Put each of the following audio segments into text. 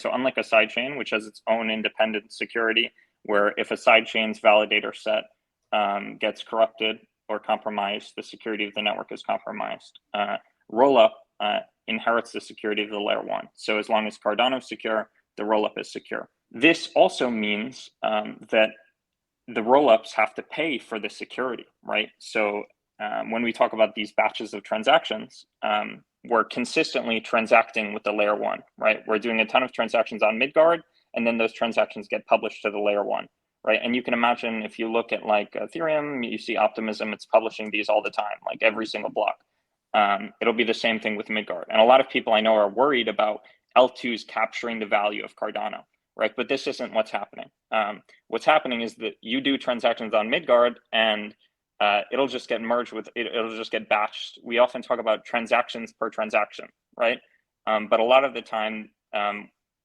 So unlike a sidechain, which has its own independent security, where if a sidechain's validator set gets corrupted or compromised, the security of the network is compromised. Rollup inherits the security of the layer 1. So as long as Cardano is secure, the rollup is secure. This also means that the rollups have to pay for the security, right? So when we talk about these batches of transactions, we're consistently transacting with the layer 1, right? We're doing a ton of transactions on Midguard, and then those transactions get published to the layer 1, right? And you can imagine if you look at like Ethereum, you see Optimism, it's publishing these all the time, like every single block. It'll be the same thing with Midguard. And a lot of people I know are worried about L2s capturing the value of Cardano, right? But this isn't what's happening. What's happening is that you do transactions on Midguard and it'll just get merged with, it'll just get batched. We often talk about transactions per transaction, right? But a lot of the time,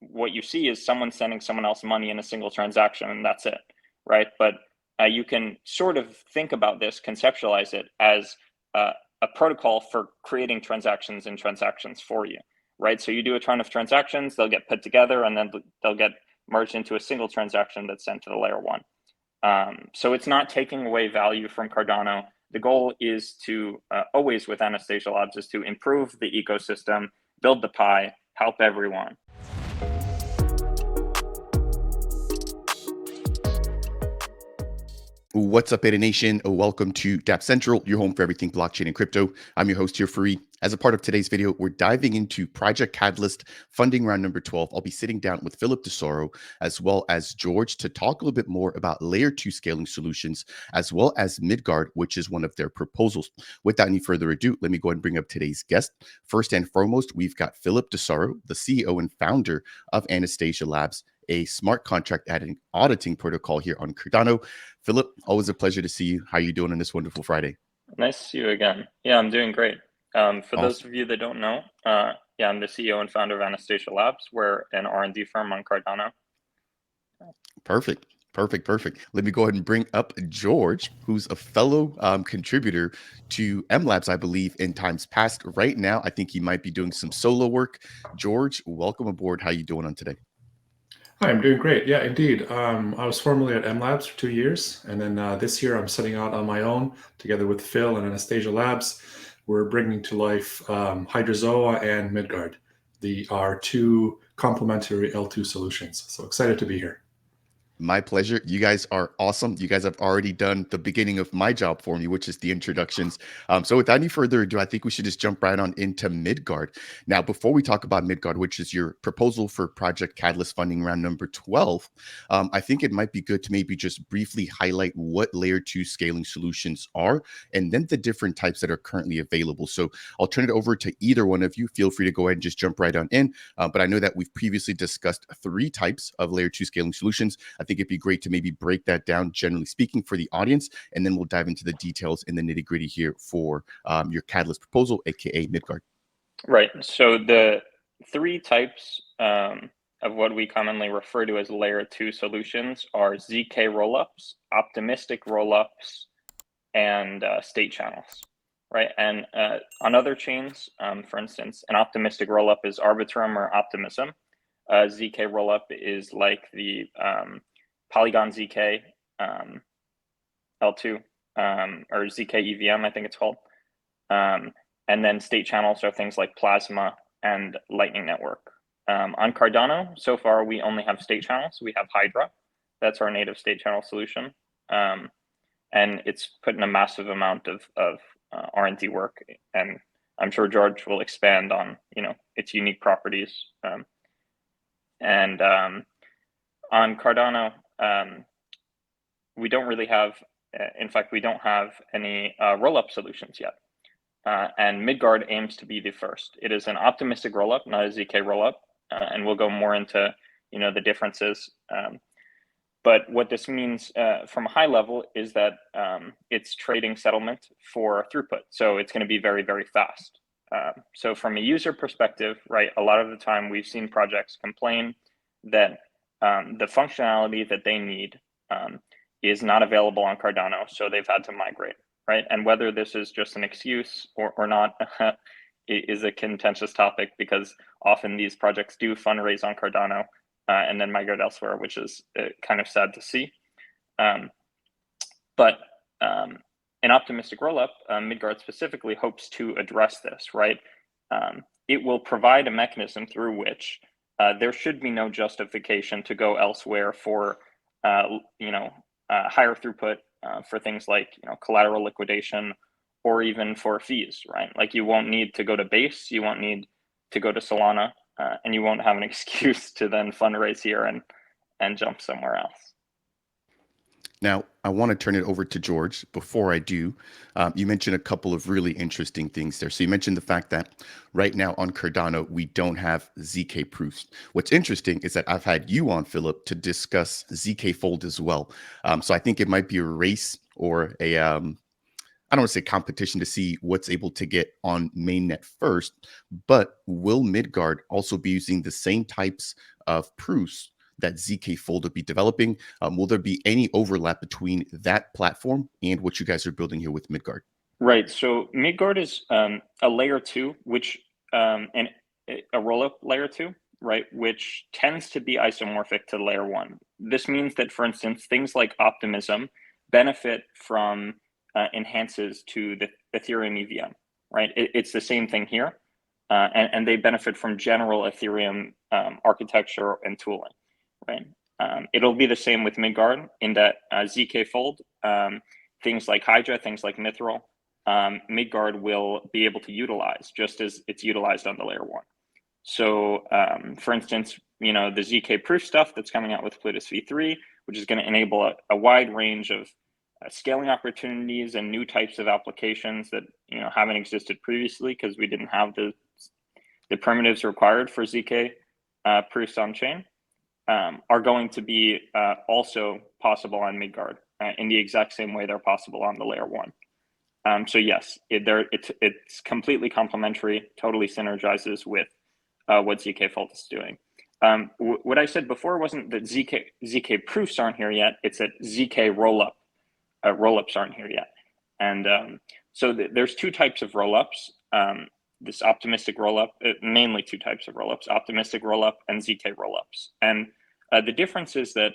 what you see is someone sending someone else money in a single transaction and that's it, right? But you can sort of think about this, conceptualize it as a protocol for creating transactions and transactions for you, right? So you do a ton of transactions, they'll get put together and then they'll get merged into a single transaction that's sent to the layer 1. So it's not taking away value from Cardano. The goal is to, always with Anastasia Labs, is to improve the ecosystem, build the pie, help everyone. What's up, Beta Nation? Welcome to Dapp Central, your home for everything blockchain and crypto. I'm your host here, Free. As a part of today's video, we're diving into Project Catalyst funding round number 12. I'll be sitting down with Philip DeSoro as well as George to talk a little bit more about layer 2 scaling solutions, as well as Midguard, which is one of their proposals. Without any further ado, let me go ahead and bring up today's guest. First and foremost, we've got Philip DeSoro, the CEO and founder of Anastasia Labs, a smart contract auditing protocol here on Cardano. Philip, always a pleasure to see you. How are you doing on this wonderful Friday? Nice to see you again. Yeah, I'm doing great. For Awesome. those of you that don't know, yeah, I'm the CEO and founder of Anastasia Labs. We're an R&D firm on Cardano. Perfect. Let me go ahead and bring up George, who's a fellow contributor to M Labs, I believe, in times past. Right now, I think he might be doing some solo work. George, welcome aboard. How are you doing on today? Hi, I'm doing great. Yeah, indeed. I was formerly at M Labs for 2 years, and then this year I'm setting out on my own together with Phil and Anastasia Labs. We're bringing to life Hydrazoa and Midguard, our two complementary L2 solutions. So excited to be here. My pleasure. You guys are awesome. You guys have already done the beginning of my job for me, which is the introductions. So without any further ado, I think we should just jump right on into Midguard. Now, before we talk about Midguard, which is your proposal for Project Catalyst funding round number 12, I think it might be good to maybe just briefly highlight what layer 2 scaling solutions are, and then the different types that are currently available. So I'll turn it over to either one of you. Feel free to go ahead and just jump right on in. But I know that we've previously discussed 3 types of layer 2 scaling solutions. I think it'd be great to maybe break that down, generally speaking, for the audience, and then we'll dive into the details in the nitty-gritty here for your Catalyst proposal, aka Midguard. Right. So the 3 types of what we commonly refer to as layer 2 solutions are ZK rollups, optimistic rollups, and state channels. Right. And on other chains, for instance, an optimistic rollup is Arbitrum or Optimism. ZK rollup is like the Polygon ZK L2 or ZK EVM, I think it's called. And then state channels are things like Plasma and Lightning Network. On Cardano, so far, we only have state channels. We have Hydra. That's our native state channel solution. And it's put in a massive amount of R&D work. And I'm sure George will expand on, its unique properties. And on Cardano, we don't really have, in fact, we don't have any rollup solutions yet. And Midguard aims to be the first. It is an optimistic rollup, not a ZK rollup. And we'll go more into, the differences. But what this means from a high level is that it's trading settlement for throughput. So it's going to be very, very fast. So from a user perspective, right, a lot of the time we've seen projects complain that the functionality that they need is not available on Cardano, so they've had to migrate, right? And whether this is just an excuse or not is a contentious topic, because often these projects do fundraise on Cardano and then migrate elsewhere, which is kind of sad to see. But an optimistic rollup, Midguard specifically, hopes to address this, right? It will provide a mechanism through which there should be no justification to go elsewhere for, higher throughput for things like, collateral liquidation or even for fees, right? Like you won't need to go to Base, you won't need to go to Solana, and you won't have an excuse to then fundraise here and jump somewhere else. Now, I want to turn it over to George. Before I do, you mentioned a couple of really interesting things there. So you mentioned the fact that right now on Cardano, we don't have ZK proofs. What's interesting is that I've had you on, Philip, to discuss ZK Fold as well. So I think it might be a race or a, I don't want to say competition to see what's able to get on mainnet first, but will Midguard also be using the same types of proofs that ZK Fold will be developing? Will there be any overlap between that platform and what you guys are building here with Midguard? Right. So Midguard is a layer 2, which and a rollup layer 2, right, which tends to be isomorphic to layer 1. This means that, for instance, things like optimism benefit from enhances to the Ethereum EVM, right? It's the same thing here, and they benefit from general Ethereum architecture and tooling. Right. It'll be the same with Midguard in that ZK Fold, things like Hydra, things like Mithril, Midguard will be able to utilize just as it's utilized on the layer 1. So, for instance, the ZK proof stuff that's coming out with Plutus V3, which is going to enable a wide range of scaling opportunities and new types of applications that haven't existed previously because we didn't have the primitives required for ZK proofs on chain. Are going to be also possible on Midguard in the exact same way they're possible on the layer 1. So yes, it's completely complementary, totally synergizes with what ZK Fold is doing. What I said before wasn't that ZK proofs aren't here yet. It's that ZK rollups aren't here yet. And so there's two types of rollups. This optimistic rollup, mainly two types of rollups, optimistic rollup and ZK rollups. And the difference is that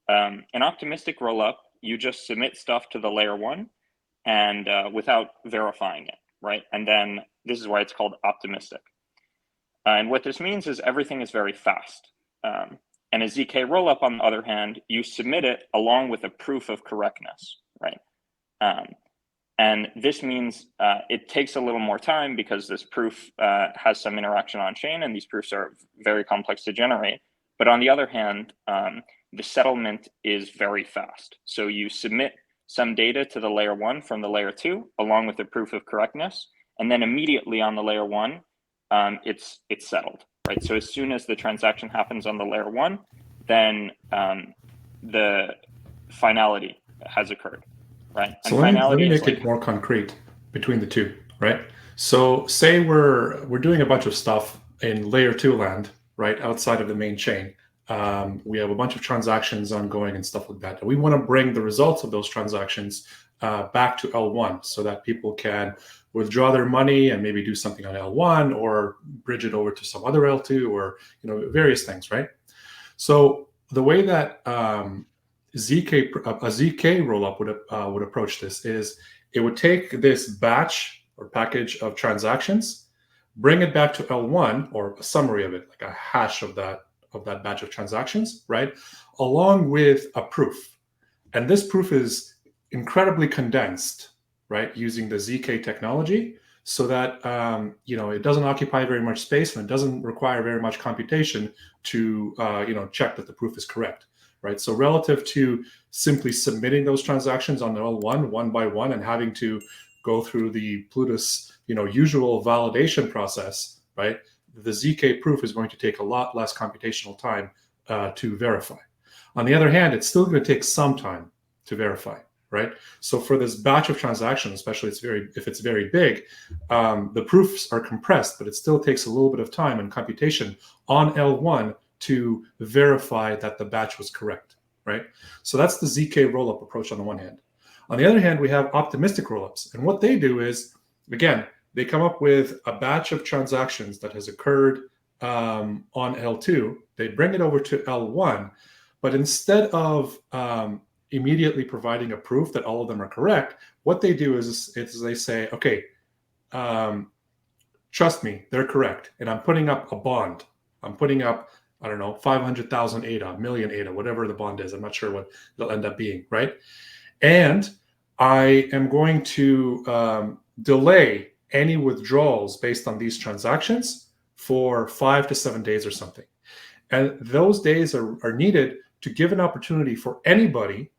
an optimistic rollup, you just submit stuff to the layer 1 and without verifying it, right? And then this is why it's called optimistic. And what this means is everything is very fast. And a ZK rollup, on the other hand, you submit it along with a proof of correctness, right? And this means it takes a little more time because this proof has some interaction on chain, and these proofs are very complex to generate. But on the other hand, the settlement is very fast. So you submit some data to the layer 1 from the layer 2, along with the proof of correctness, and then immediately on the layer 1, it's settled, right? So as soon as the transaction happens on the layer 1, then the finality has occurred. Right. So let me make it more concrete between the two, right? So say we're doing a bunch of stuff in layer 2 land, right, outside of the main chain. We have a bunch of transactions ongoing and stuff like that. And we want to bring the results of those transactions back to L1 so that people can withdraw their money and maybe do something on L1 or bridge it over to some other L2 or various things, right? So the way that a ZK rollup would approach this is it would take this batch or package of transactions, bring it back to L1 or a summary of it, like a hash of that batch of transactions, right? Along with a proof. And this proof is incredibly condensed, right? Using the ZK technology so that, it doesn't occupy very much space and it doesn't require very much computation to, check that the proof is correct. Right. So relative to simply submitting those transactions on L1 one by one and having to go through the Plutus, usual validation process, right? The ZK proof is going to take a lot less computational time to verify. On the other hand, it's still going to take some time to verify, right? So for this batch of transactions, especially if it's very big, the proofs are compressed, but it still takes a little bit of time and computation on L1 to verify that the batch was correct, right? So that's the ZK rollup approach on the one hand. On the other hand, we have optimistic rollups. And what they do is, again, they come up with a batch of transactions that has occurred on L2, they bring it over to L1, but instead of immediately providing a proof that all of them are correct, what they do is they say, okay, trust me, they're correct. And I'm putting up a bond. I'm putting up, I don't know, 500,000 ADA, million ADA, whatever the bond is. I'm not sure what it'll end up being, right? And I am going to delay any withdrawals based on these transactions for 5 to 7 days or something. And those days are needed to give an opportunity for anybody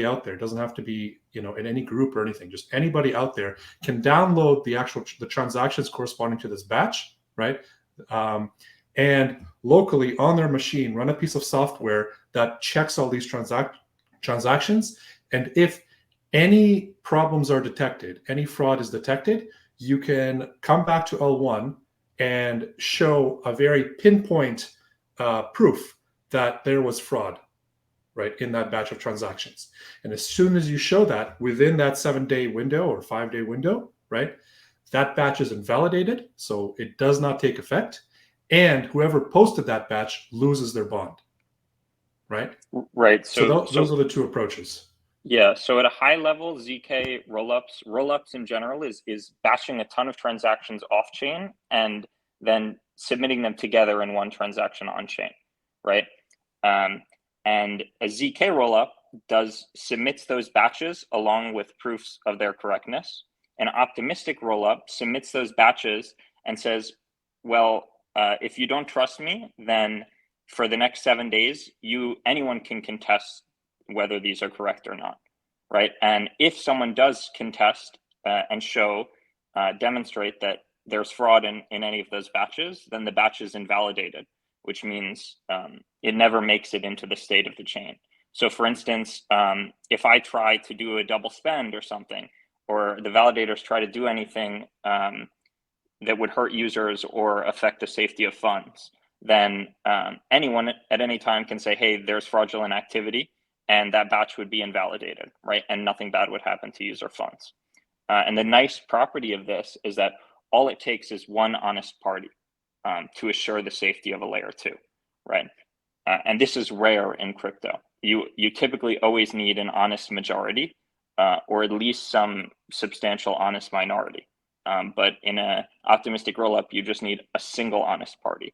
out there. It doesn't have to be, in any group or anything. Just anybody out there can download the transactions corresponding to this batch, right? And locally on their machine, run a piece of software that checks all these transactions. And if any problems are detected, any fraud is detected, you can come back to L1 and show a very pinpoint proof that there was fraud, right, in that batch of transactions. And as soon as you show that within that 7-day window or 5-day window, right, that batch is invalidated, so it does not take effect, and whoever posted that batch loses their bond, right? Right. So those are the two approaches. Yeah. So at a high level, ZK rollups in general is batching a ton of transactions off chain and then submitting them together in one transaction on chain, right? And a ZK rollup submits those batches along with proofs of their correctness. An optimistic rollup submits those batches and says, well, if you don't trust me, then for the next 7 days, anyone can contest whether these are correct or not, right? And if someone does contest and demonstrate that there's fraud in any of those batches, then the batch is invalidated, which means it never makes it into the state of the chain. So for instance, if I try to do a double spend or something, or the validators try to do anything that would hurt users or affect the safety of funds, then anyone at any time can say, hey, there's fraudulent activity, and that batch would be invalidated, right? And nothing bad would happen to user funds. And the nice property of this is that all it takes is one honest party to assure the safety of a layer 2, right? And this is rare in crypto. You typically always need an honest majority or at least some substantial honest minority. But in an optimistic rollup, you just need a single honest party,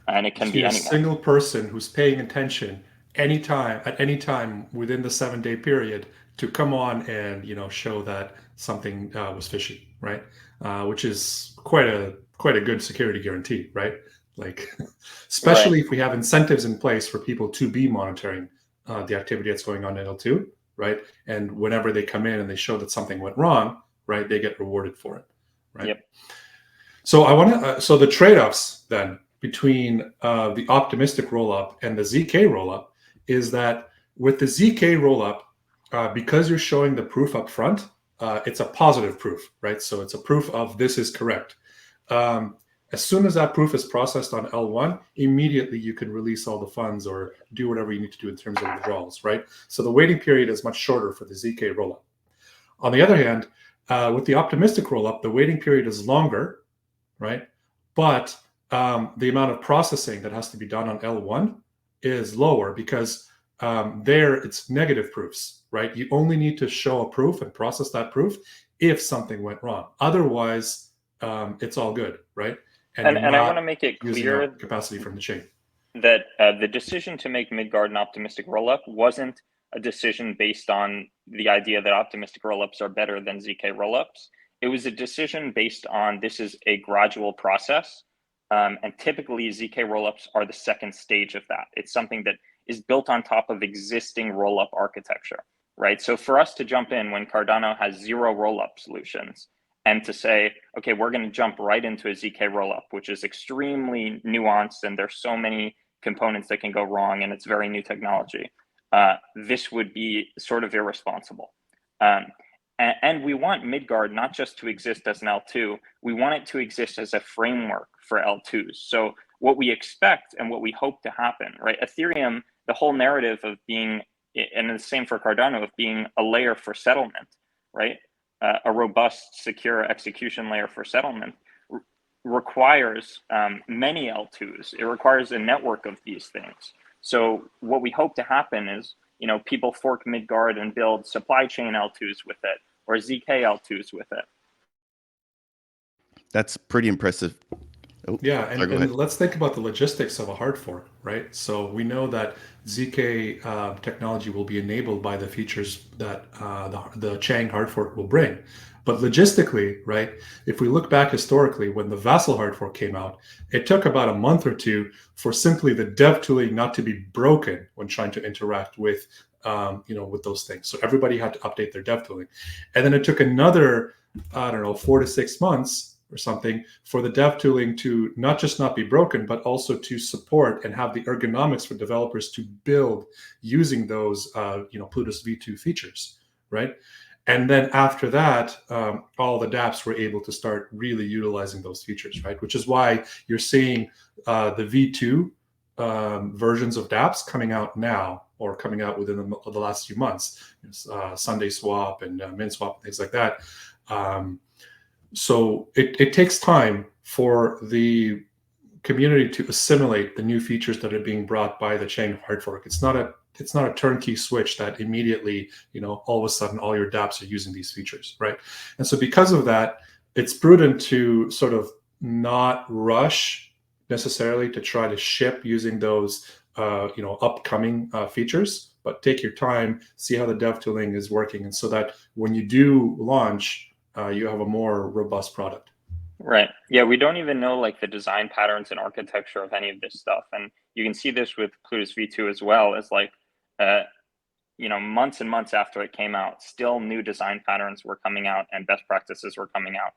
and it can be anyone. A single person who's paying attention at any time within the 7-day period to come on and show that something was fishy, right? Which is quite a good security guarantee, right? Like, especially if we have incentives in place for people to be monitoring the activity that's going on in L2, right? And whenever they come in and they show that something went wrong, right, they get rewarded for it, right? Yep. So so the trade-offs then between the optimistic rollup and the ZK rollup is that with the ZK rollup, because you're showing the proof up front, it's a positive proof, right? So it's a proof of this is correct. As soon as that proof is processed on L1, immediately you can release all the funds or do whatever you need to do in terms of withdrawals, right? So the waiting period is much shorter for the ZK rollup. On the other hand, with the optimistic rollup, the waiting period is longer, right? But the amount of processing that has to be done on L1 is lower because there it's negative proofs, right? You only need to show a proof and process that proof if something went wrong. Otherwise, it's all good, right? And I want to make it clear capacity from the chain that the decision to make Midguard an optimistic rollup wasn't a decision based on the idea that optimistic rollups are better than ZK rollups. It was a decision based on this is a gradual process. And typically ZK rollups are the second stage of that. It's something that is built on top of existing rollup architecture, right? So for us to jump in when Cardano has 0 rollup solutions and to say, okay, we're going to jump right into a ZK rollup, which is extremely nuanced and there's so many components that can go wrong and it's very new technology. This would be sort of irresponsible. And we want Midguard not just to exist as an L2, we want it to exist as a framework for L2s. So what we expect and what we hope to happen, right? Ethereum, the whole narrative of being, and the same for Cardano, of being a layer for settlement, right? A robust, secure execution layer for settlement requires many L2s. It requires a network of these things. So what we hope to happen is, people fork Midguard and build supply chain L2s with it, or ZK L2s with it. That's pretty impressive. Oh, Yeah, sorry, go and ahead. let's think about the logistics of a hard fork, right? So we know that ZK technology will be enabled by the features that the Chang hard fork will bring. But logistically, right, if we look back historically, when the Vassal hard fork came out, it took about a month or two for simply the dev tooling not to be broken when trying to interact with, with those things. So everybody had to update their dev tooling. And then it took another, 4 to 6 months or something for the dev tooling to not just not be broken, but also to support and have the ergonomics for developers to build using those, Plutus V2 features, right? And then after that, all the dApps were able to start really utilizing those features, right? Which is why you're seeing the V2 versions of dApps coming out now, or coming out within the last few months, Sunday Swap and Min Swap, things like that. So it takes time for the community to assimilate the new features that are being brought by the Chain hard fork. It's not a turnkey switch that immediately, all of a sudden all your dApps are using these features, right? And so because of that, it's prudent to sort of not rush necessarily to try to ship using those upcoming features, but take your time, see how the dev tooling is working, and so that when you do launch, you have a more robust product. Right. Yeah, we don't even know like the design patterns and architecture of any of this stuff. And you can see this with Plutus V2 as well, as like, months and months after it came out, still new design patterns were coming out and best practices were coming out.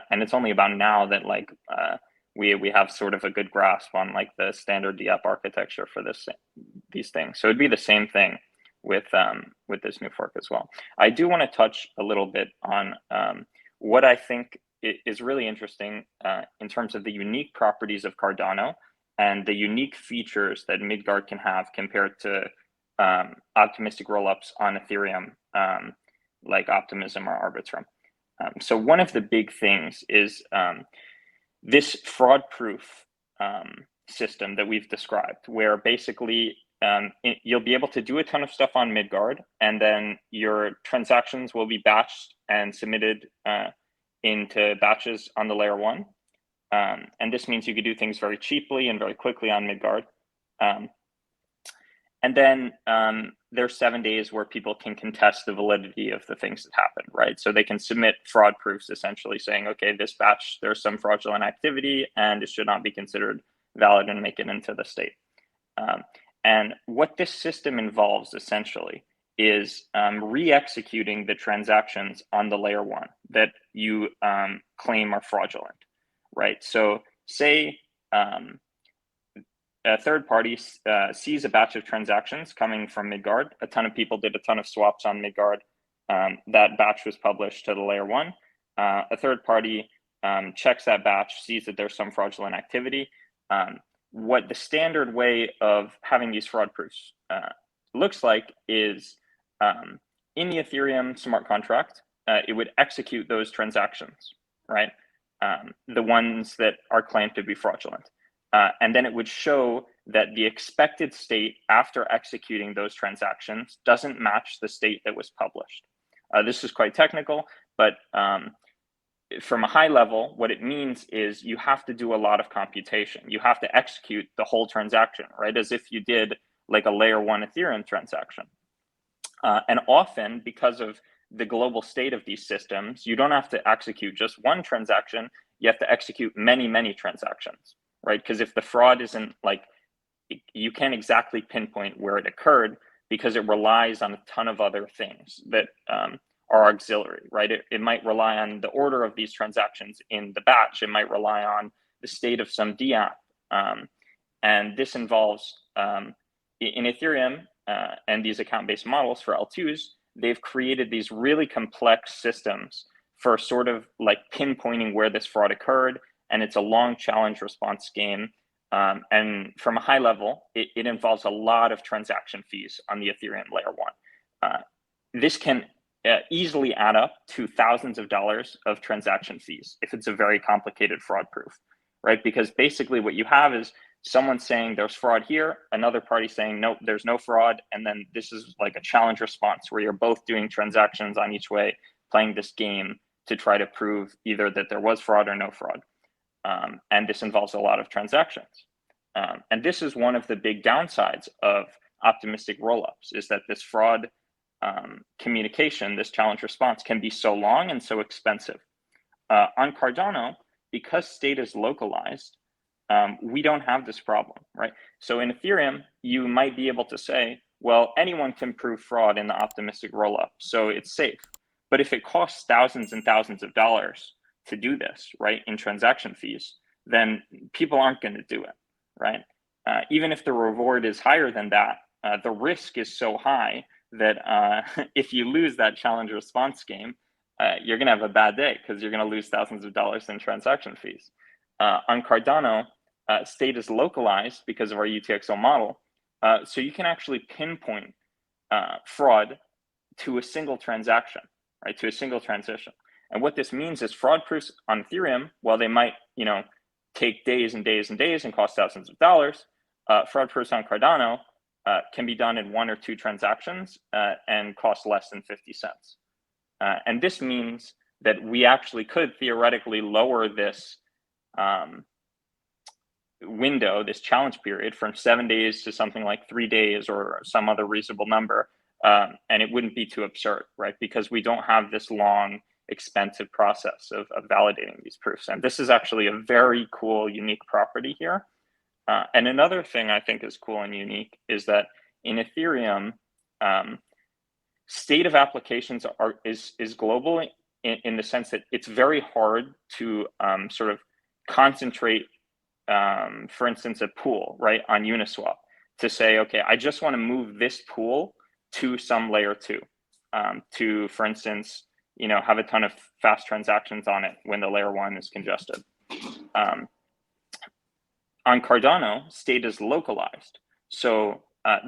And it's only about now that like we have sort of a good grasp on like the standard DApp architecture for these things. So it'd be the same thing with this new fork as well. I do want to touch a little bit on what I think is really interesting in terms of the unique properties of Cardano and the unique features that Midguard can have compared to optimistic rollups on Ethereum, like Optimism or Arbitrum. So one of the big things is this fraud-proof system that we've described, where basically you'll be able to do a ton of stuff on Midguard, and then your transactions will be batched and submitted into batches on the layer 1. And this means you could do things very cheaply and very quickly on Midguard. And then there's 7 days where people can contest the validity of the things that happened, right? So they can submit fraud proofs, essentially saying, okay, this batch, there's some fraudulent activity and it should not be considered valid and make it into the state. And what this system involves essentially is re-executing the transactions on the layer 1 that you claim are fraudulent, right? So say a third party sees a batch of transactions coming from Midguard. A ton of people did a ton of swaps on Midguard. That batch was published to the layer 1. A third party checks that batch, sees that there's some fraudulent activity. What the standard way of having these fraud proofs looks like is in the Ethereum smart contract, it would execute those transactions, right? The ones that are claimed to be fraudulent. And then it would show that the expected state after executing those transactions doesn't match the state that was published. This is quite technical, but from a high level, what it means is you have to do a lot of computation. You have to execute the whole transaction, right? As if you did like a layer 1 Ethereum transaction. And often, because of the global state of these systems, you don't have to execute just one transaction. You have to execute many, many transactions, right? Because if the fraud isn't like, you can't exactly pinpoint where it occurred because it relies on a ton of other things that are auxiliary, right? It might rely on the order of these transactions in the batch. It might rely on the state of some DApp. And this involves, in Ethereum and these account-based models for L2s, they've created these really complex systems for sort of like pinpointing where this fraud occurred. And it's a long challenge response game. And from a high level, it involves a lot of transaction fees on the Ethereum layer 1. This can easily add up to thousands of dollars of transaction fees if it's a very complicated fraud proof, right? Because basically what you have is someone saying there's fraud here, another party saying, nope, there's no fraud. And then this is like a challenge response where you're both doing transactions on each way, playing this game to try to prove either that there was fraud or no fraud. And this involves a lot of transactions. And this is one of the big downsides of optimistic rollups, is that this fraud communication, this challenge response, can be so long and so expensive. On Cardano, because state is localized, we don't have this problem, right? So in Ethereum, you might be able to say, well, anyone can prove fraud in the optimistic rollup, so it's safe. But if it costs thousands and thousands of dollars to do this, right, in transaction fees, then people aren't going to do it, right? Even if the reward is higher than that, the risk is so high that if you lose that challenge response game, you're going to have a bad day because you're going to lose thousands of dollars in transaction fees. On Cardano, state is localized because of our UTXO model, so you can actually pinpoint fraud to a single transaction, right? To a single transition. And what this means is fraud proofs on Ethereum, while they might, take days and days and days and cost thousands of dollars, fraud proofs on Cardano can be done in 1 or 2 transactions and cost less than 50 cents. And this means that we actually could theoretically lower this window, this challenge period, from 7 days to something like 3 days or some other reasonable number. And it wouldn't be too absurd, right? Because we don't have this long, expensive process of validating these proofs. And this is actually a very cool, unique property here. And another thing I think is cool and unique is that in Ethereum, state of applications is global in the sense that it's very hard to sort of concentrate, for instance, a pool, right, on Uniswap to say, okay, I just want to move this pool to some layer 2 to, for instance, have a ton of fast transactions on it when the layer 1 is congested. On Cardano, state is localized. So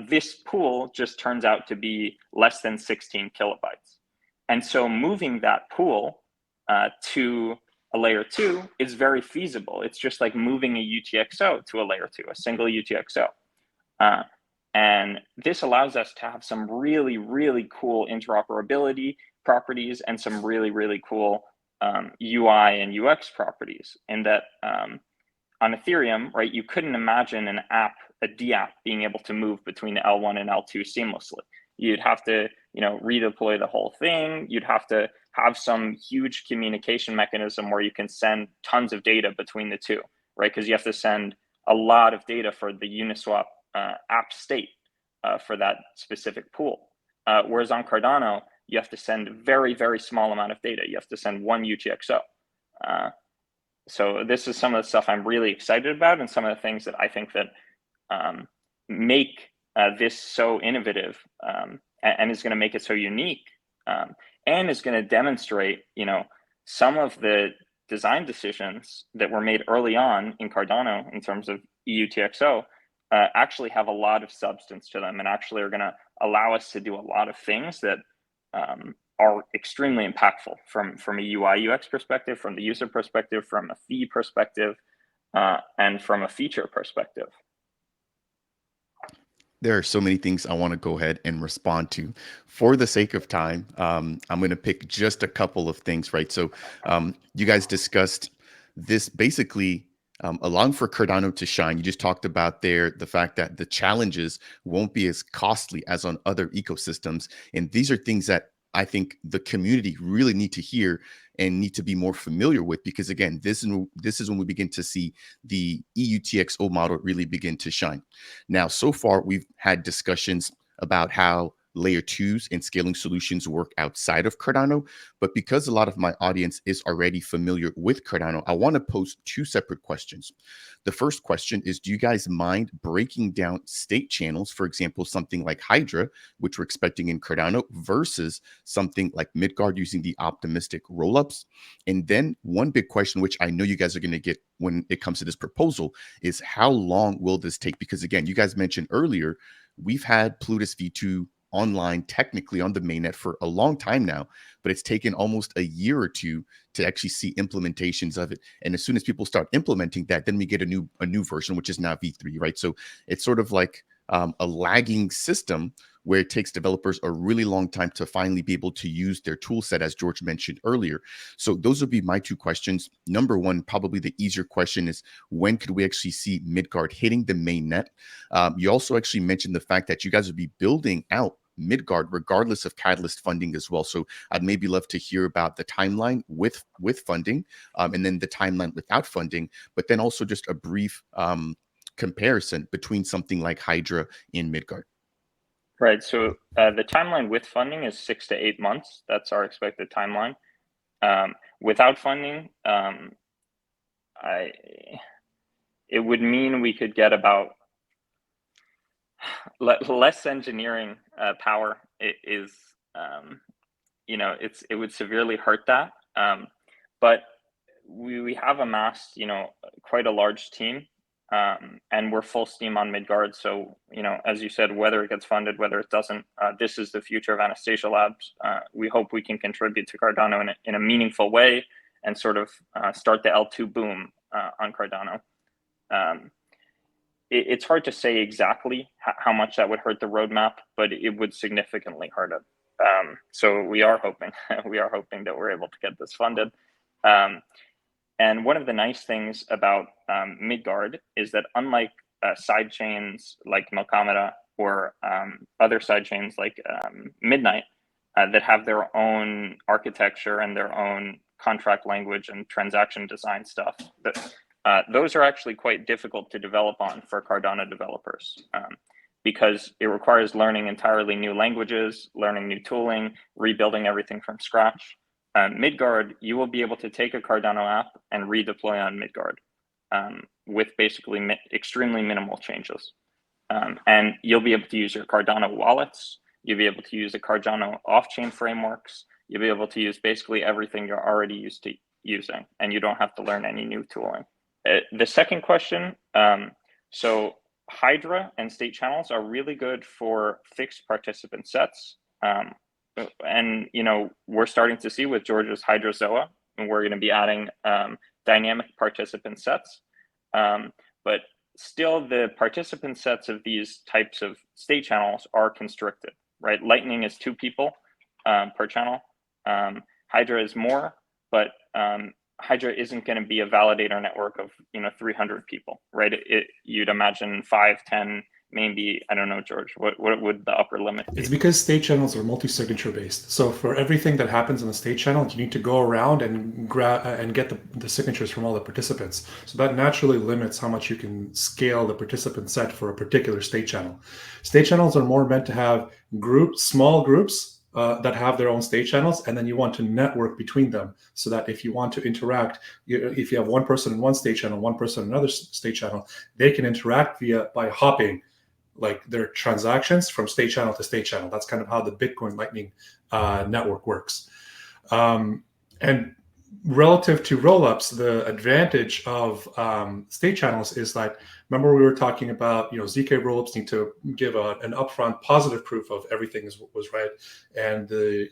this pool just turns out to be less than 16 kilobytes. And so moving that pool to a layer 2 is very feasible. It's just like moving a UTXO to a layer 2, a single UTXO. And this allows us to have some really, really cool interoperability properties and some really, really cool UI and UX properties. And that on Ethereum, right, you couldn't imagine an app, a DApp, being able to move between L1 and L2 seamlessly. You'd have to, redeploy the whole thing. You'd have to have some huge communication mechanism where you can send tons of data between the two, right? Because you have to send a lot of data for the Uniswap app state for that specific pool. Whereas on Cardano, you have to send a very, very small amount of data. You have to send 1 UTXO. So this is some of the stuff I'm really excited about, and some of the things that I think that make this so innovative and is going to make it so unique, and is going to demonstrate, some of the design decisions that were made early on in Cardano in terms of EUTXO actually have a lot of substance to them, and actually are going to allow us to do a lot of things that are extremely impactful from a UI UX perspective, from the user perspective, from a fee perspective, and from a feature perspective. There are so many things I want to go ahead and respond to. For the sake of time, I'm going to pick just a couple of things, right? So you guys discussed this basically allowing for Cardano to shine. You just talked about the fact that the challenges won't be as costly as on other ecosystems. And these are things that I think the community really need to hear and need to be more familiar with, because again, this is when we begin to see the EUTXO model really begin to shine. Now, so far, we've had discussions about how layer 2s and scaling solutions work outside of Cardano, but because a lot of my audience is already familiar with Cardano, I want to pose 2 separate questions. The first question is, do you guys mind breaking down state channels, for example, something like Hydra, which we're expecting in Cardano, versus something like Midguard using the optimistic rollups? And then one big question, which I know you guys are going to get when it comes to this proposal, is how long will this take? Because again, you guys mentioned earlier, we've had Plutus V2 online technically on the mainnet for a long time now, but it's taken almost a year or two to actually see implementations of it. And as soon as people start implementing that, then we get a new version, which is now V3, right? So it's sort of like a lagging system where it takes developers a really long time to finally be able to use their tool set, as George mentioned earlier. So those would be my two questions. Number one, probably the easier question, is when could we actually see Midguard hitting the main net? You also actually mentioned the fact that you guys would be building out Midguard regardless of Catalyst funding as well. So I'd maybe love to hear about the timeline with funding, and then the timeline without funding, but then also just a brief comparison between something like Hydra and Midguard. Right. So the timeline with funding is 6 to 8 months. That's our expected timeline. Without funding, it would mean we could get about less engineering power. It would severely hurt that. But we have amassed, quite a large team. And we're full steam on Midguard. So, as you said, whether it gets funded, whether it doesn't, this is the future of Anastasia Labs. We hope we can contribute to Cardano in a meaningful way and sort of start the L2 boom on Cardano. It's hard to say exactly how much that would hurt the roadmap, but it would significantly hurt it. So we are hoping that we're able to get this funded. And one of the nice things about Midguard is that unlike side chains like Melkamera or other side chains like Midnight that have their own architecture and their own contract language and transaction design stuff, those are actually quite difficult to develop on for Cardano developers because it requires learning entirely new languages, learning new tooling, rebuilding everything from scratch. Midguard, you will be able to take a Cardano app and redeploy on Midguard with basically extremely minimal changes. And you'll be able to use your Cardano wallets. You'll be able to use the Cardano off-chain frameworks. You'll be able to use basically everything you're already used to using, and you don't have to learn any new tooling. The second question, so Hydra and state channels are really good for fixed participant sets. And we're starting to see with George's Hydrazoa, and we're going to be adding dynamic participant sets. But still, the participant sets of these types of state channels are constricted, right? Lightning is 2 people per channel. Hydra is more, but Hydra isn't going to be a validator network of 300 people, right? You'd imagine 5, 10. Maybe, I don't know, George, what would the upper limit be? It's because state channels are multi-signature based. So for everything that happens in the state channel, you need to go around and grab and get the signatures from all the participants. So that naturally limits how much you can scale the participant set for a particular state channel. State channels are more meant to have small groups that have their own state channels, and then you want to network between them so that if you want to interact, if you have one person in one state channel, one person in another state channel, they can interact by hopping like their transactions from state channel to state channel. That's kind of how the Bitcoin Lightning network works. And relative to rollups, the advantage of state channels is that, remember we were talking about, ZK rollups need to give an upfront positive proof of everything was right, and the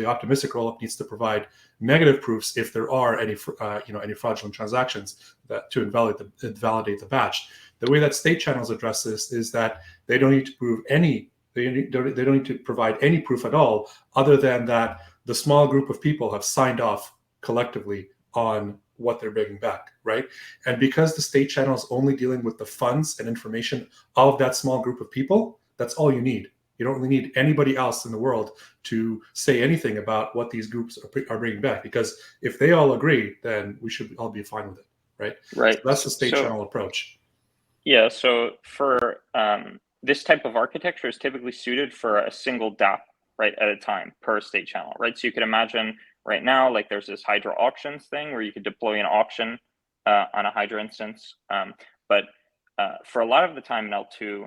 optimistic rollup needs to provide negative proofs if there are any fraudulent transactions that to invalidate the batch. The way that state channels address this is that they don't need to prove they don't need to provide any proof at all, other than that the small group of people have signed off collectively on what they're bringing back, right? And because the state channel is only dealing with the funds and information of that small group of people, that's all you need. You don't really need anybody else in the world to say anything about what these groups are bringing back, because if they all agree, then we should all be fine with it, right? Right. So that's the state channel approach. Yeah, so for this type of architecture is typically suited for a single Dapp, right, at a time per state channel, right? So you could imagine right now, like there's this Hydra auctions thing where you could deploy an auction on a Hydra instance. But for a lot of the time in L2,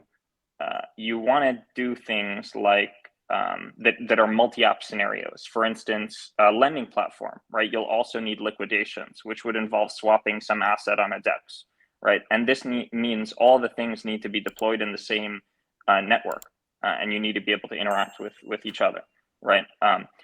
you want to do things like that are multi-app scenarios. For instance, a lending platform, right? You'll also need liquidations, which would involve swapping some asset on a DEX, right? And this means all the things need to be deployed in the same network. and you need to be able to interact with each other, right?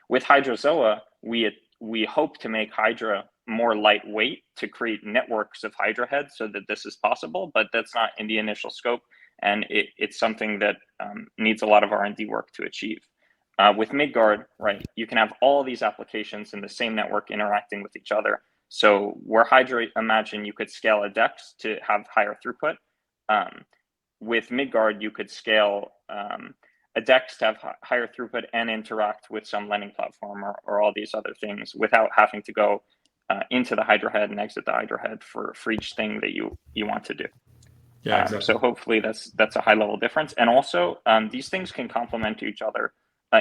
With Hydrazoa, we hope to make Hydra more lightweight to create networks of Hydra heads so that this is possible, but that's not in the initial scope, and it's something that needs a lot of R&D work to achieve. With Midguard, right, you can have all these applications in the same network interacting with each other. So where Hydra, imagine you could scale a DEX to have higher throughput. With Midguard, you could scale a DEX to have higher throughput and interact with some lending platform or all these other things without having to go into the Hydra head and exit the Hydra head for each thing that you want to do. Yeah, exactly. So hopefully that's a high level difference. And also these things can complement each other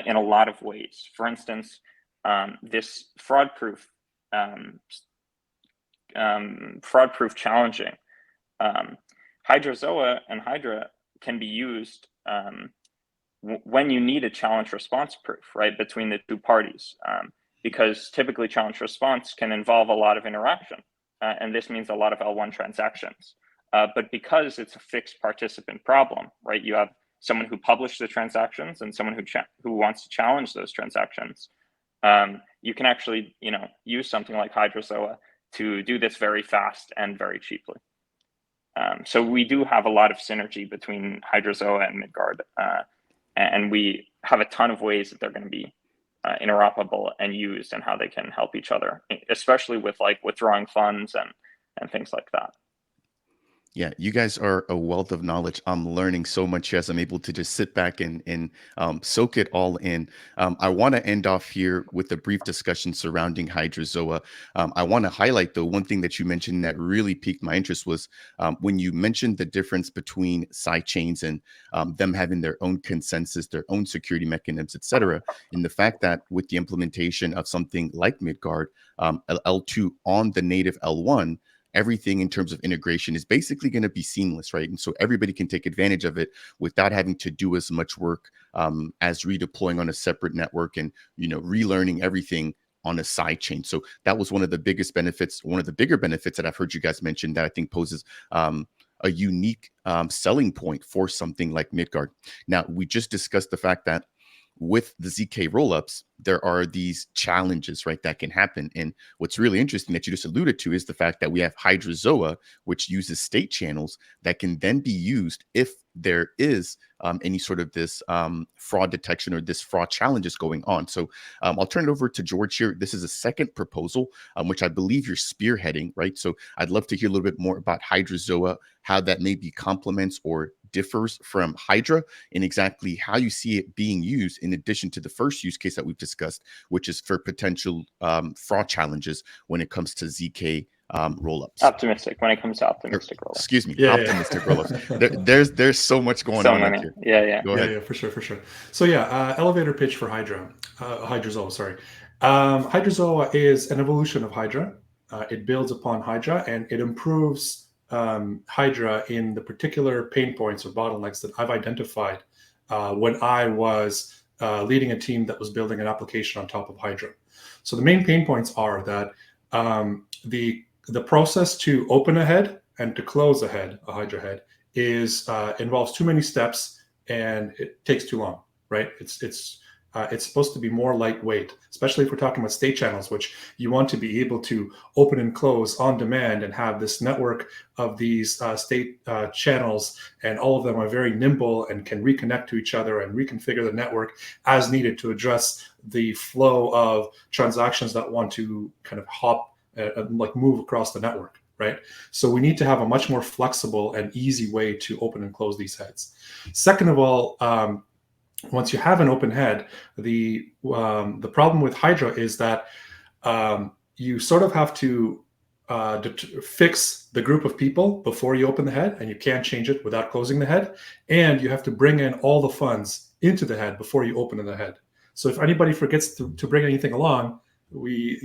in a lot of ways. For instance, this fraud-proof challenging, Hydrazoa and Hydra can be used when you need a challenge response proof, right, between the two parties, because typically challenge response can involve a lot of interaction, and this means a lot of L1 transactions. But because it's a fixed participant problem, right, you have someone who published the transactions and someone who wants to challenge those transactions. You can actually, use something like Hydrazoa to do this very fast and very cheaply. So we do have a lot of synergy between Hydrazoa and Midguard, and we have a ton of ways that they're going to be interoperable and used and how they can help each other, especially with like withdrawing funds and things like that. Yeah, you guys are a wealth of knowledge. I'm learning so much as I'm able to just sit back and soak it all in. I want to end off here with a brief discussion surrounding Hydrazoa. I want to highlight, though, one thing that you mentioned that really piqued my interest was when you mentioned the difference between sidechains and them having their own consensus, their own security mechanisms, et cetera, and the fact that with the implementation of something like Midguard, L2 on the native L1, everything in terms of integration is basically going to be seamless, right? And so everybody can take advantage of it without having to do as much work as redeploying on a separate network and, relearning everything on a side chain. So that was one of the biggest benefits, one of the bigger benefits that I've heard you guys mention that I think poses a unique selling point for something like Midguard. Now, we just discussed the fact that with the ZK rollups, there are these challenges, right, that can happen. And what's really interesting that you just alluded to is the fact that we have Hydrazoa, which uses state channels that can then be used if there is any sort of this fraud detection or this fraud challenges going on. So I'll turn it over to George here. This is a second proposal, which I believe you're spearheading, right? So I'd love to hear a little bit more about Hydrazoa, how that maybe complements or differs from Hydra, and exactly how you see it being used in addition to the first use case that we've discussed, which is for potential fraud challenges when it comes to ZK rollups. Optimistic when it comes to optimistic rollups. Excuse me, Yeah, optimistic rollups. There's so much going on up here. Yeah. Go ahead. Yeah, for sure. So elevator pitch for Hydrazoa, sorry. Hydrazoa is an evolution of Hydra. It builds upon Hydra and it improves Hydra in the particular pain points or bottlenecks that I've identified when I was leading a team that was building an application on top of Hydra. So the main pain points are that the process to open a head and to close a Hydra head involves too many steps and it takes too long, right? It's supposed to be more lightweight, especially if we're talking about state channels, which you want to be able to open and close on demand and have this network of these state channels, and all of them are very nimble and can reconnect to each other and reconfigure the network as needed to address the flow of transactions that want to kind of move across the network, right? So we need to have a much more flexible and easy way to open and close these heads. Second of all, once you have an open head, the problem with Hydra is that you sort of have to fix the group of people before you open the head, and you can't change it without closing the head. And you have to bring in all the funds into the head before you open the head. So if anybody forgets to bring anything along, we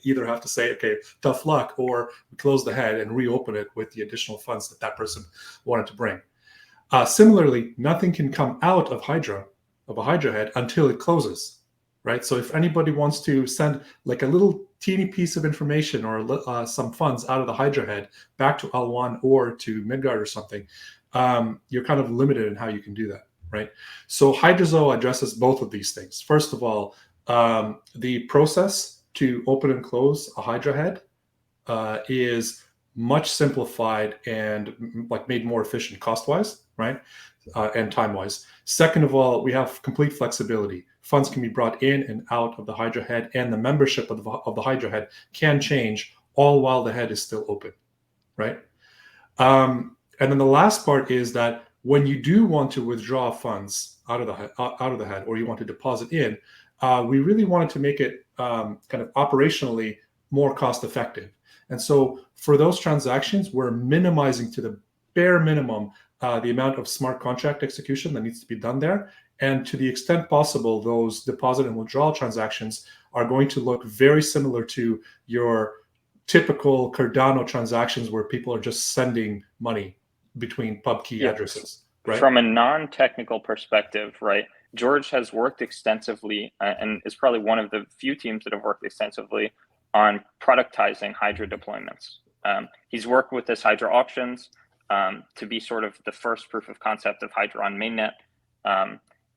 either have to say, okay, tough luck, or we close the head and reopen it with the additional funds that person wanted to bring. Similarly, nothing can come out of a Hydra head until it closes, right? So if anybody wants to send like a little teeny piece of information or some funds out of the Hydra head back to L1 or to Midguard or something, you're kind of limited in how you can do that. right? So Hydrazoa addresses both of these things. First of all, the process to open and close a Hydra head is much simplified and like made more efficient cost-wise, right? And time-wise. Second of all, we have complete flexibility. Funds can be brought in and out of the Hydra head, and the membership of the Hydra head can change all while the head is still open, right? And then the last part is that when you do want to withdraw funds out of the head, or you want to deposit in, we really wanted to make it kind of operationally more cost effective. And so for those transactions, we're minimizing to the bare minimum the amount of smart contract execution that needs to be done there. And to the extent possible, those deposit and withdrawal transactions are going to look very similar to your typical Cardano transactions where people are just sending money between pub key addresses. Right? From a non-technical perspective, right, George has worked extensively and is probably one of the few teams that have worked extensively on productizing Hydra deployments. He's worked with this Hydra auctions to be sort of the first proof of concept of Hydra on mainnet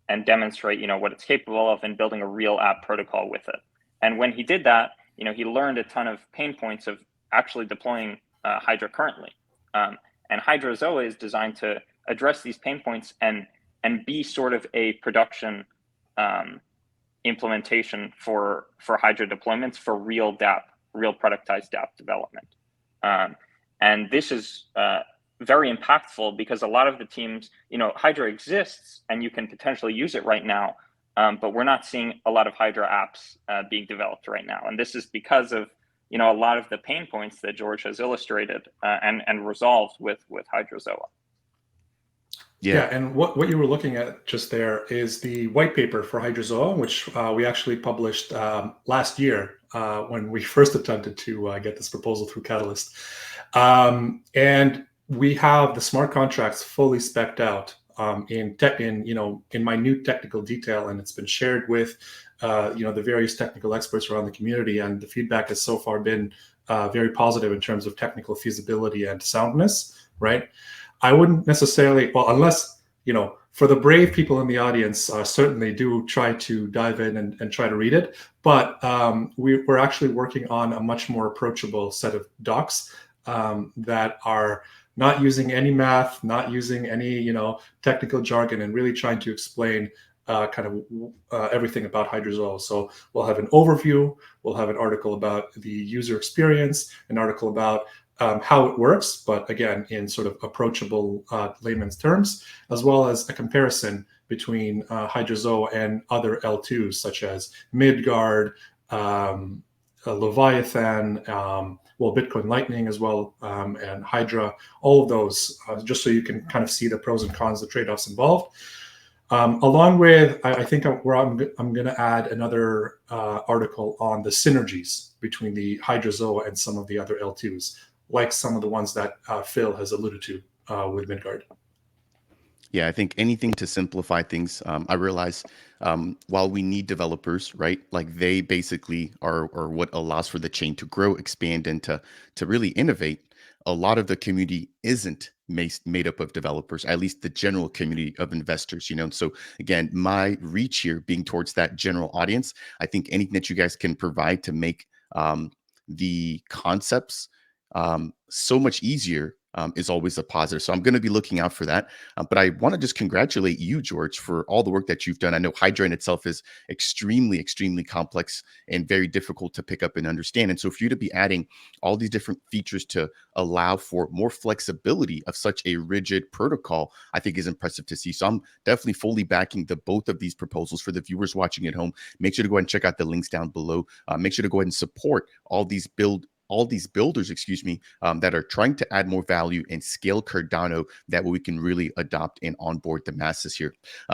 and demonstrate, what it's capable of and building a real app protocol with it. And when he did that, he learned a ton of pain points of actually deploying Hydra currently. And Hydrazoa is designed to address these pain points and be sort of a production implementation for Hydra deployments for real Dapp, real productized Dapp development. And this is very impactful because a lot of the teams, Hydra exists and you can potentially use it right now, but we're not seeing a lot of Hydra apps being developed right now. And this is because of, a lot of the pain points that George has illustrated and resolved with Hydrazoa. Yeah, and what you were looking at just there is the white paper for Hydrazoa, which we actually published last year when we first attempted to get this proposal through Catalyst. And we have the smart contracts fully spec'd out in minute technical detail, and it's been shared with the various technical experts around the community, and the feedback has so far been very positive in terms of technical feasibility and soundness, right? I wouldn't necessarily, unless, for the brave people in the audience, certainly do try to dive in and try to read it. But we're actually working on a much more approachable set of docs that are not using any math, not using any, technical jargon, and really trying to explain everything about Hydrazoa. So we'll have an overview, we'll have an article about the user experience, an article about how it works, but again, in sort of approachable layman's terms, as well as a comparison between Hydrazoa and other L2s, such as Midguard, Leviathan, Bitcoin Lightning as well, and Hydra, all of those, just so you can kind of see the pros and cons, the trade-offs involved. Along with, I think I'm going to add another article on the synergies between the Hydrazoa and some of the other L2s, like some of the ones that Phil has alluded to with Midguard. Yeah, I think anything to simplify things. I realize while we need developers, right? Like they basically are what allows for the chain to grow, expand, and to really innovate. A lot of the community isn't made up of developers, at least the general community of investors, So again, my reach here being towards that general audience, I think anything that you guys can provide to make the concepts so much easier is always a positive. So I'm going to be looking out for that. But I want to just congratulate you, George, for all the work that you've done. I know Hydra in itself is extremely, extremely complex and very difficult to pick up and understand. And so for you to be adding all these different features to allow for more flexibility of such a rigid protocol, I think is impressive to see. So I'm definitely fully backing both of these proposals. For the viewers watching at home, make sure to go ahead and check out the links down below. Make sure to go ahead and support all these builders, that are trying to add more value and scale Cardano, that way we can really adopt and onboard the masses here.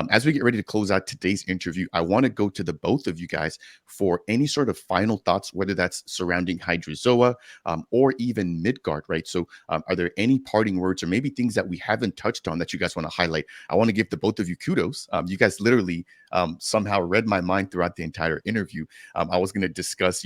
As we get ready to close out today's interview, I want to go to the both of you guys for any sort of final thoughts, whether that's surrounding Hydrazoa or even Midguard, right? So are there any parting words or maybe things that we haven't touched on that you guys want to highlight? I want to give the both of you kudos. You guys literally somehow read my mind throughout the entire interview. I was going to discuss,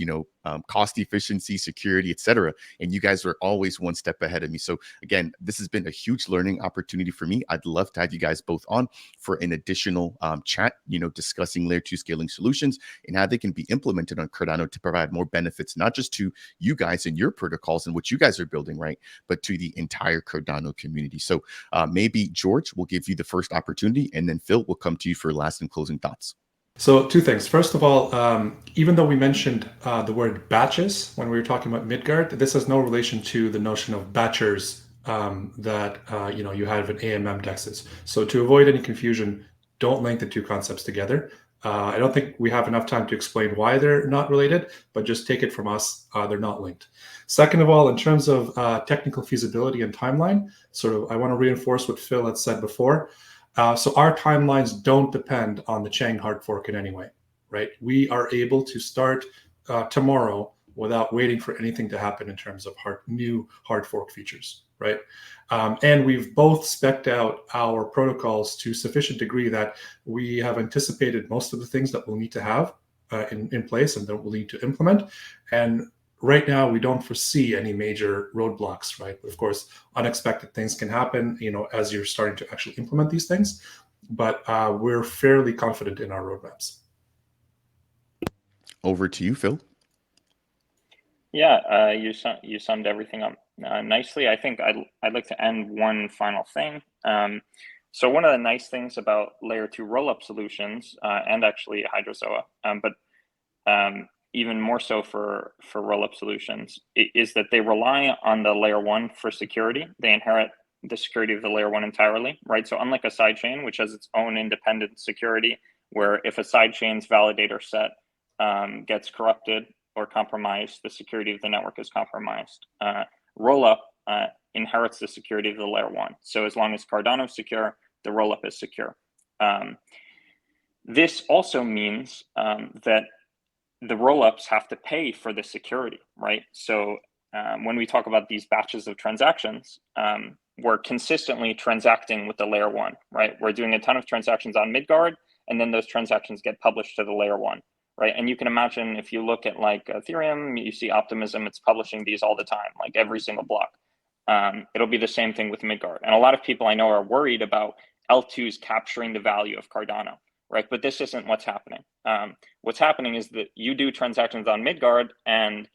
cost efficiency, security, etc., and you guys were always one step ahead of me. So again, this has been a huge learning opportunity for me. I'd love to have you guys both on for an additional chat, discussing layer 2 scaling solutions and how they can be implemented on Cardano to provide more benefits, not just to you guys and your protocols and what you guys are building, right, but to the entire Cardano community. So maybe George will give you the first opportunity, and then Phil will come to you for last and closing thoughts. So two things. First of all, even though we mentioned the word batches when we were talking about Midguard, this has no relation to the notion of batchers that you have in AMM dexes. So to avoid any confusion, don't link the two concepts together. I don't think we have enough time to explain why they're not related, but just take it from us, they're not linked. Second of all, in terms of technical feasibility and timeline, I want to reinforce what Phil had said before. So our timelines don't depend on the Chang hard fork in any way, right? We are able to start tomorrow without waiting for anything to happen in terms of new hard fork features, right? And we've both spec'd out our protocols to sufficient degree that we have anticipated most of the things that we'll need to have in place and that we'll need to implement. And right now, we don't foresee any major roadblocks, right? But of course, unexpected things can happen, as you're starting to actually implement these things. But we're fairly confident in our roadmaps. Over to you, Phil. Yeah, you summed everything up nicely. I think I'd like to end one final thing. So one of the nice things about layer 2 rollup solutions, and actually Hydrazoa, but even more so for rollup solutions, is that they rely on the layer 1 for security. They inherit the security of the layer 1 entirely, right? So unlike a sidechain, which has its own independent security, where if a sidechain's validator set gets corrupted or compromised, the security of the network is compromised. Rollup inherits the security of the layer 1. So as long as Cardano is secure, the rollup is secure. This also means that the rollups have to pay for the security, right? So when we talk about these batches of transactions, we're consistently transacting with the layer 1, right? We're doing a ton of transactions on Midguard, and then those transactions get published to the layer 1, right? And you can imagine if you look at like Ethereum, you see Optimism, it's publishing these all the time, like every single block. It'll be the same thing with Midguard. And a lot of people I know are worried about L2s capturing the value of Cardano, right? But this isn't what's happening. What's happening is that you do transactions on Midguard and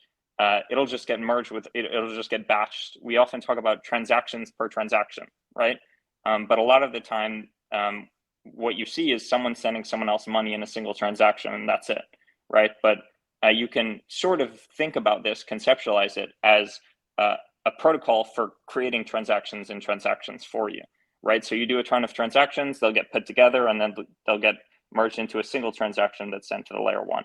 it'll just get merged with, it'll just get batched. We often talk about transactions per transaction, right? But a lot of the time, what you see is someone sending someone else money in a single transaction, and that's it, right? But you can sort of think about this, conceptualize it as a protocol for creating transactions and transactions for you, right? So you do a ton of transactions, they'll get put together, and then they'll get merged into a single transaction that's sent to the layer 1.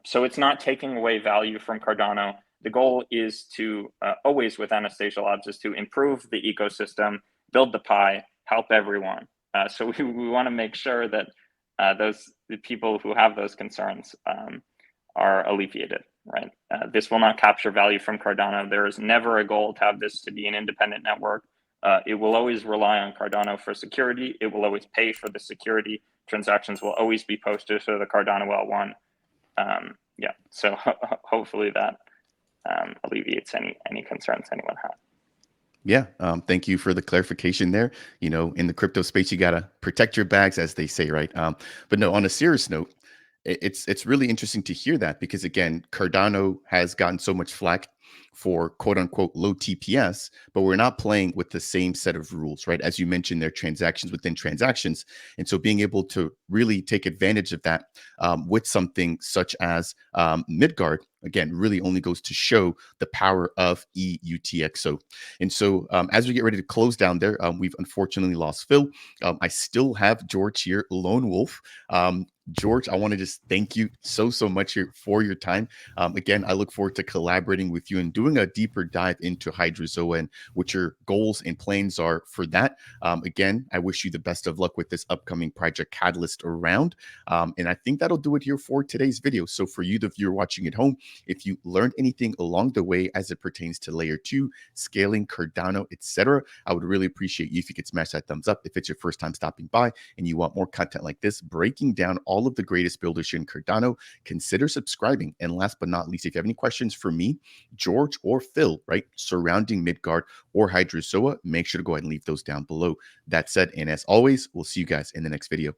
So it's not taking away value from Cardano. The goal is to always with Anastasia Labs is to improve the ecosystem, build the pie, help everyone. So we want to make sure that the people who have those concerns are alleviated, right? This will not capture value from Cardano. There is never a goal to have this to be an independent network. It will always rely on Cardano for security. It will always pay for the security. Transactions will always be posted to the Cardano L1. Yeah, so hopefully that alleviates any concerns anyone has. Yeah, thank you for the clarification there. In the crypto space, you gotta protect your bags, as they say, right? But no, on a serious note, it's really interesting to hear that because again, Cardano has gotten so much flack for quote unquote low TPS, but we're not playing with the same set of rules, right? As you mentioned, they're transactions within transactions. And so being able to really take advantage of that with something such as Midguard, again, really only goes to show the power of EUTXO. And so as we get ready to close down there, we've unfortunately lost Phil. I still have George here, lone wolf. George, I want to just thank you so much here for your time. Again, I look forward to collaborating with you and doing a deeper dive into Hydrazoa and what your goals and plans are for that. Again, I wish you the best of luck with this upcoming Project Catalyst round. And I think that'll do it here for today's video. So for you, the viewer watching at home, if you learned anything along the way as it pertains to layer 2, scaling, Cardano, etc., I would really appreciate you if you could smash that thumbs up. If it's your first time stopping by and you want more content like this, breaking down all of the greatest builders in Cardano, consider subscribing. And last but not least, if you have any questions for me, George, or Phil, right, surrounding Midguard or Hydrazoa, make sure to go ahead and leave those down below. That said, and as always, we'll see you guys in the next video.